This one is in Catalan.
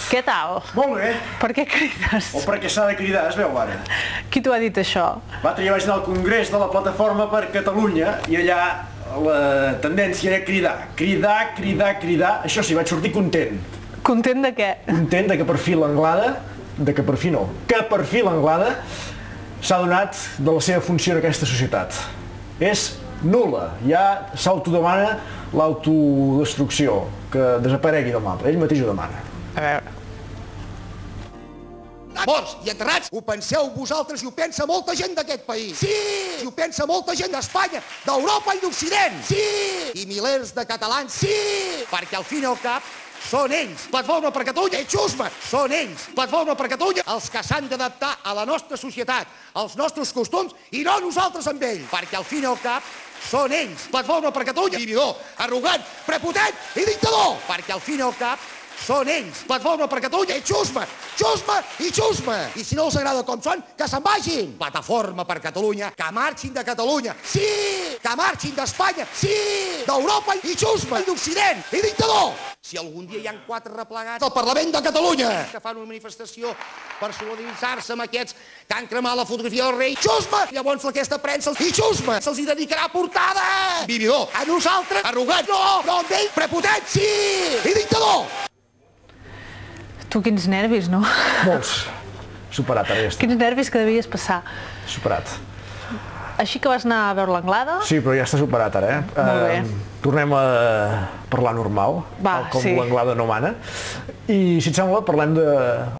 Què tal? Molt bé. Per què crides? O perquè s'ha de cridar, es veu ara. Qui t'ho ha dit això? L'altre dia vaig anar al congrés de la Plataforma per Catalunya i allà la tendència era cridar. Cridar. Això sí, vaig sortir content. Content de què? Content de que per fi l'Anglada, que per fi l'Anglada s'ha donat de la seva funció en aquesta societat. És nul·la, ja s'autodemana l'autodestrucció, que desaparegui del mapa, ell mateix ho demana. A veure... Morts i enterrats, ho penseu vosaltres i ho pensa molta gent d'aquest país. Sí! I ho pensa molta gent d'Espanya, d'Europa i d'Occident. Sí! I milers de catalans. Sí! Perquè al fin i al cap són ells, Plataforma per Catalunya, Xusma, són ells, Plataforma per Catalunya, els que s'han d'adaptar a la nostra societat, als nostres costums i no nosaltres amb ells. Perquè al fin i al cap són ells, Plataforma per Catalunya, vividor, arrogant, prepotent i dictador. Perquè al fin i al cap són ells, Plataforma per Catalunya, Xusma i Xusma. I si no els agrada com són, que se'n vagin. Plataforma per Catalunya, que marxin de Catalunya. Sí! Que marxin d'Espanya. Sí! D'Europa i Xusma i d'Occident i dictador. Si algun dia hi ha 4 replegats al Parlament de Catalunya que fan una manifestació per solidaritzar-se amb aquests que han cremat la fotografia del rei Xusma, llavors aquesta premsa i Xusma se'ls dedicarà portada. Vividor, a nosaltres, arrogant, no amb ell, prepotent, sí! I dictador. Tu quins nervis, no? Molts. Superat, ara ja està. Quins nervis que devies passar. Superat. Així que vas anar a veure l'Anglada? Sí, però ja està superat ara, Molt bé. Tornem a parlar normal, Va, com sí. l'Anglada no mana. I, si et sembla, parlem de